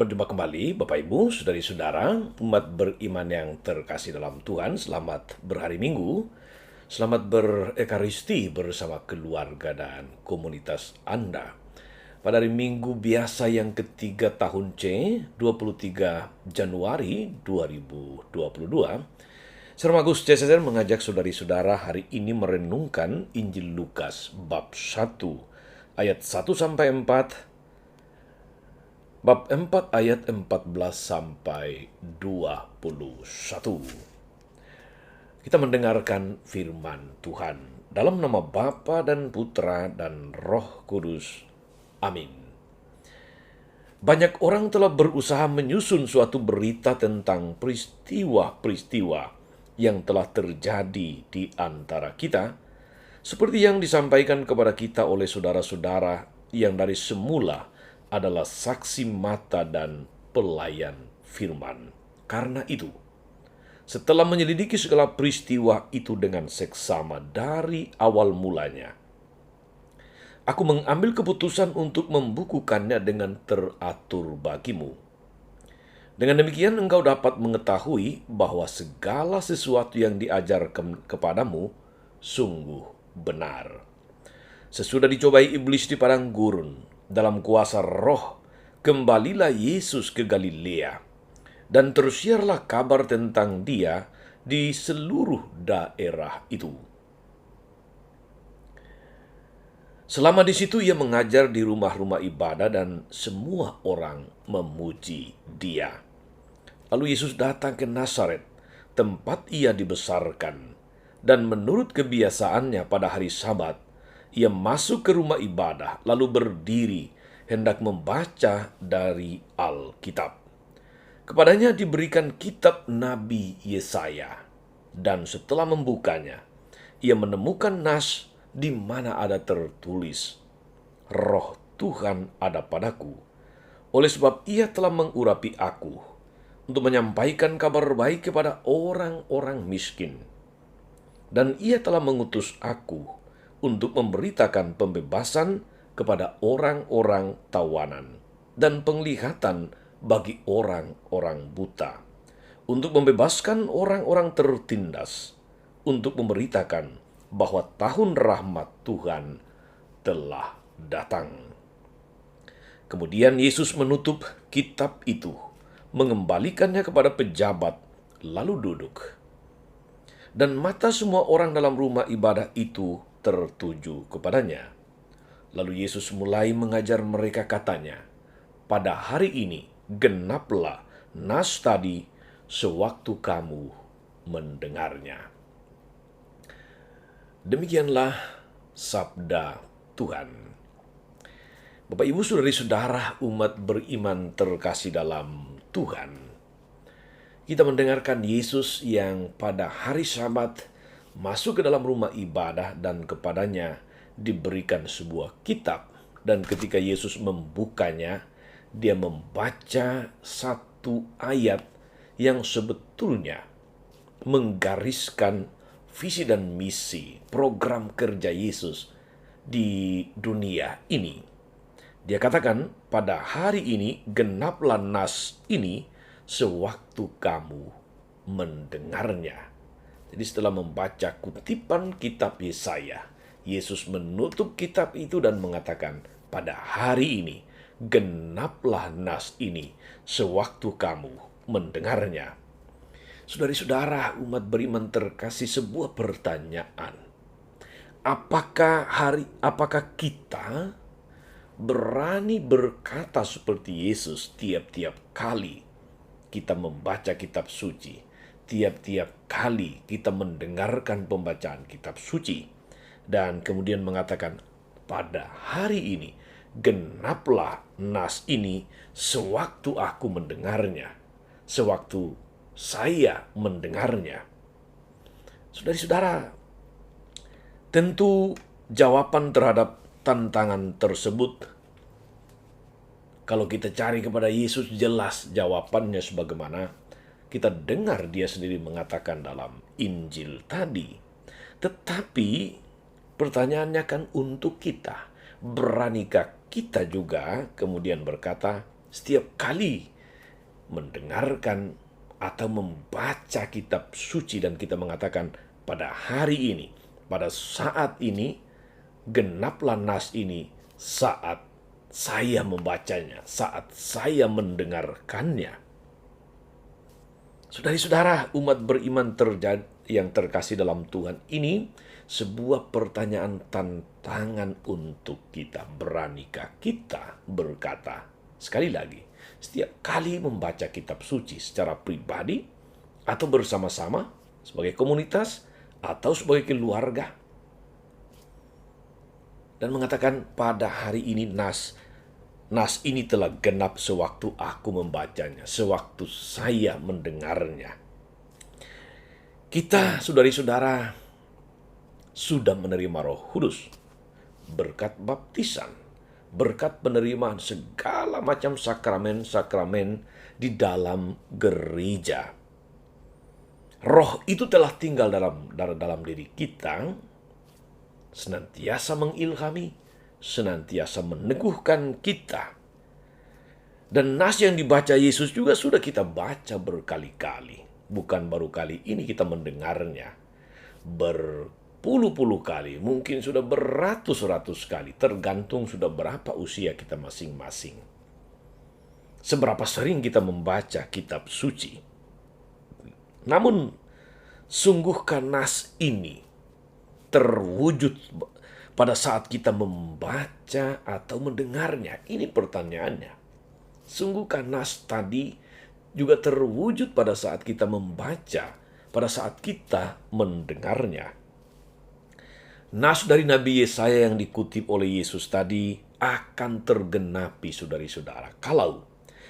Berjumpa kembali Bapak Ibu, saudari-saudara, umat beriman yang terkasih dalam Tuhan. Selamat berhari Minggu, selamat berekaristi bersama keluarga dan komunitas Anda. Pada hari Minggu biasa yang ketiga tahun C, 23 Januari 2022, Serem Agus CSR mengajak saudari-saudara hari ini merenungkan Injil Lukas bab 1 ayat 1 sampai 4. Bab 4 ayat 14 sampai 21. Kita mendengarkan firman Tuhan dalam nama Bapa dan Putra dan Roh Kudus. Amin. Banyak orang telah berusaha menyusun suatu berita tentang peristiwa-peristiwa yang telah terjadi di antara kita, seperti yang disampaikan kepada kita oleh saudara-saudara yang dari semula adalah saksi mata dan pelayan firman. Karena itu, setelah menyelidiki segala peristiwa itu dengan seksama dari awal mulanya, aku mengambil keputusan untuk membukukannya dengan teratur bagimu. Dengan demikian engkau dapat mengetahui bahwa segala sesuatu yang diajarkan kepadamu sungguh benar. Sesudah dicobai iblis di padang gurun, dalam kuasa roh, kembalilah Yesus ke Galilea, dan tersiarlah kabar tentang dia di seluruh daerah itu. Selama di situ ia mengajar di rumah-rumah ibadah dan semua orang memuji dia. Lalu Yesus datang ke Nazaret, tempat ia dibesarkan, dan menurut kebiasaannya pada hari Sabat, ia masuk ke rumah ibadah, lalu berdiri, hendak membaca dari Alkitab. Kepadanya diberikan kitab Nabi Yesaya, dan setelah membukanya, ia menemukan nas di mana ada tertulis, Roh Tuhan ada padaku, oleh sebab ia telah mengurapi aku, untuk menyampaikan kabar baik kepada orang-orang miskin. Dan ia telah mengutus aku untuk memberitakan pembebasan kepada orang-orang tawanan dan penglihatan bagi orang-orang buta, untuk membebaskan orang-orang tertindas, untuk memberitakan bahwa tahun rahmat Tuhan telah datang. Kemudian Yesus menutup kitab itu, mengembalikannya kepada pejabat, lalu duduk. Dan mata semua orang dalam rumah ibadah itu tertuju kepadanya. Lalu Yesus mulai mengajar mereka, katanya, pada hari ini genaplah nas tadi sewaktu kamu mendengarnya. Demikianlah sabda Tuhan. Bapak, Ibu, saudari-saudara, umat beriman terkasih dalam Tuhan. Kita mendengarkan Yesus yang pada hari Sabat masuk ke dalam rumah ibadah dan kepadanya diberikan sebuah kitab. Dan ketika Yesus membukanya, dia membaca satu ayat yang sebetulnya menggariskan visi dan misi program kerja Yesus di dunia ini. Dia katakan, pada hari ini genaplah nas ini sewaktu kamu mendengarnya. Jadi setelah membaca kutipan kitab Yesaya, Yesus menutup kitab itu dan mengatakan, pada hari ini genaplah nas ini sewaktu kamu mendengarnya. Saudari-saudara, umat beriman terkasih, sebuah pertanyaan. Apakah kita berani berkata seperti Yesus tiap-tiap kali kita membaca kitab suci, tiap-tiap kali kita mendengarkan pembacaan kitab suci, dan kemudian mengatakan, pada hari ini genaplah nas ini sewaktu aku mendengarnya, sewaktu saya mendengarnya. Saudari-saudara, tentu jawaban terhadap tantangan tersebut, kalau kita cari kepada Yesus, jelas jawabannya sebagaimana kita dengar dia sendiri mengatakan dalam Injil tadi. Tetapi pertanyaannya kan untuk kita, beranikah kita juga kemudian berkata, setiap kali mendengarkan atau membaca kitab suci dan kita mengatakan pada hari ini, pada saat ini, genaplah nas ini saat saya membacanya, saat saya mendengarkannya. Saudara-saudara, umat beriman yang terkasih dalam Tuhan, ini sebuah pertanyaan tantangan untuk kita. Beranikah kita berkata, sekali lagi, setiap kali membaca kitab suci secara pribadi atau bersama-sama sebagai komunitas atau sebagai keluarga, dan mengatakan pada hari ini nas ini telah genap sewaktu aku membacanya, sewaktu saya mendengarnya. Kita, saudari-saudara, sudah menerima Roh Kudus, berkat baptisan, berkat penerimaan segala macam sakramen-sakramen di dalam gereja. Roh itu telah tinggal dalam diri kita, senantiasa mengilhami, senantiasa meneguhkan kita. Dan nas yang dibaca Yesus juga sudah kita baca berkali-kali. Bukan baru kali ini kita mendengarnya. Berpuluh-puluh kali, mungkin sudah beratus-ratus kali. Tergantung sudah berapa usia kita masing-masing. Seberapa sering kita membaca kitab suci. Namun, sungguhkah nas ini terwujud pada saat kita membaca atau mendengarnya? Ini pertanyaannya. Sungguhkah nas tadi juga terwujud pada saat kita membaca, pada saat kita mendengarnya? Nas dari Nabi Yesaya yang dikutip oleh Yesus tadi akan tergenapi, saudari-saudara, kalau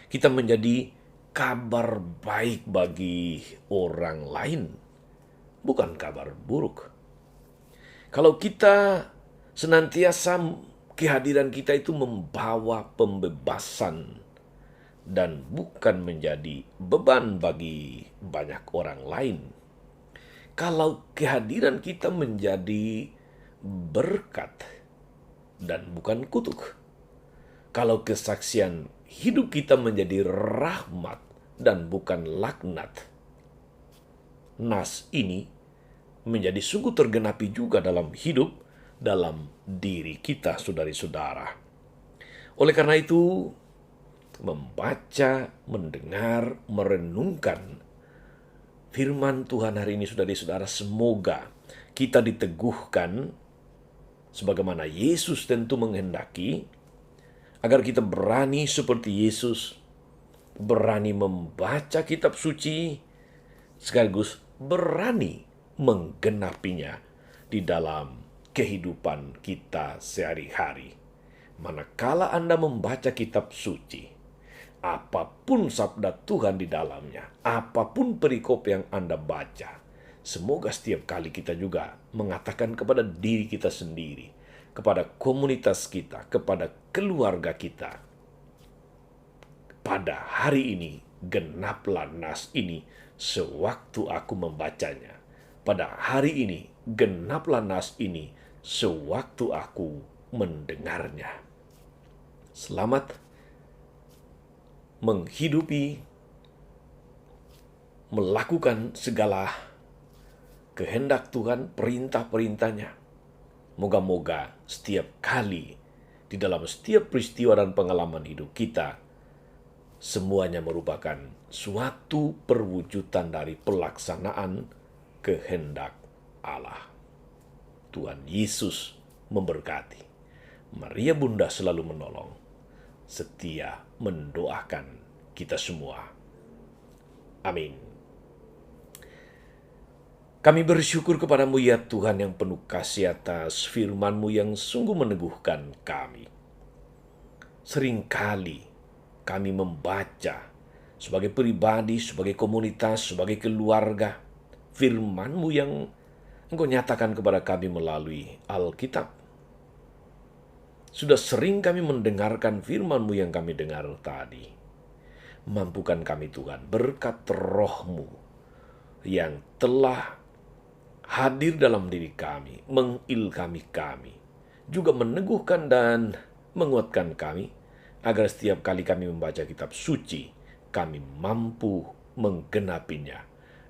kita menjadi kabar baik bagi orang lain, bukan kabar buruk. Kalau kita senantiasa kehadiran kita itu membawa pembebasan dan bukan menjadi beban bagi banyak orang lain. Kalau kehadiran kita menjadi berkat dan bukan kutuk. Kalau kesaksian hidup kita menjadi rahmat dan bukan laknat. Nas ini menjadi sungguh tergenapi juga dalam hidup, dalam diri kita, saudari-saudara. Oleh karena itu, membaca, mendengar, merenungkan firman Tuhan hari ini, saudari-saudara, semoga kita diteguhkan sebagaimana Yesus tentu menghendaki, agar kita berani seperti Yesus, berani membaca kitab suci, sekaligus berani menggenapinya di dalam kehidupan kita sehari-hari. Manakala Anda membaca kitab suci, apapun sabda Tuhan di dalamnya, apapun perikop yang Anda baca, semoga setiap kali kita juga mengatakan kepada diri kita sendiri, kepada komunitas kita, kepada keluarga kita, pada hari ini genaplah nas ini sewaktu aku membacanya. Pada hari ini genaplah nas ini sewaktu aku mendengarnya. Selamat menghidupi, melakukan segala kehendak Tuhan, perintah-perintahnya. Moga-moga setiap kali di dalam setiap peristiwa dan pengalaman hidup kita, semuanya merupakan suatu perwujudan dari pelaksanaan kehendak Allah. Tuhan Yesus memberkati. Maria Bunda selalu menolong, setia mendoakan kita semua. Amin. Kami bersyukur kepadamu ya Tuhan yang penuh kasih atas firman-Mu yang sungguh meneguhkan kami. Seringkali kami membaca sebagai pribadi, sebagai komunitas, sebagai keluarga, firman-Mu yang Engkau nyatakan kepada kami melalui Alkitab. Sudah sering kami mendengarkan firman-Mu yang kami dengar tadi. Mampukan kami Tuhan berkat Roh-Mu yang telah hadir dalam diri kami, mengilhami kami, juga meneguhkan dan menguatkan kami, agar setiap kali kami membaca kitab suci, kami mampu menggenapinya,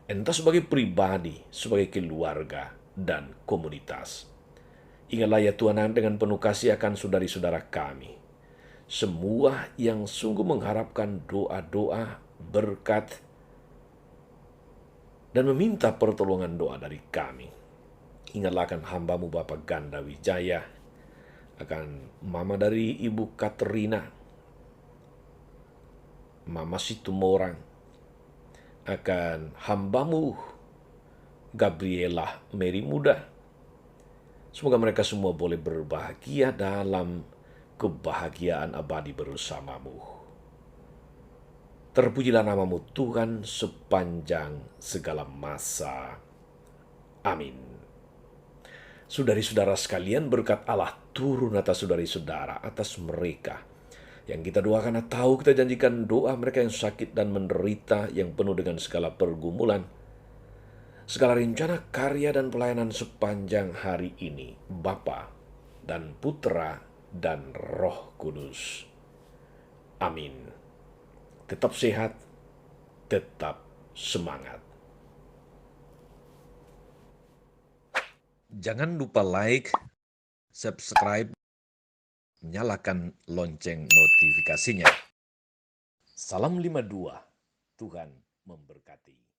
entah sebagai pribadi, sebagai keluarga, dan komunitas. Ingatlah ya Tuhan dengan penuh kasih akan saudari-saudara kami. Semua yang sungguh mengharapkan doa-doa, berkat, dan meminta pertolongan doa dari kami. Ingatlah akan hamba-Mu Bapak Ganda Wijaya, akan mama dari Ibu Katerina, Mama Situmorang, akan hamba-Mu Gabriela Mary Muda. Semoga mereka semua boleh berbahagia dalam kebahagiaan abadi bersama-Mu. Terpujilah nama-Mu Tuhan sepanjang segala masa. Amin. Saudari-saudara sekalian, berkat Allah turun atas saudari-saudara, atas mereka yang kita doakan atau kita janjikan doa mereka yang sakit dan menderita, yang penuh dengan segala pergumulan, segala rencana karya dan pelayanan sepanjang hari ini, Bapa dan Putra dan Roh Kudus. Amin. Tetap sehat, tetap semangat. Jangan lupa like, subscribe, nyalakan lonceng notifikasinya. Salam 52, Tuhan memberkati.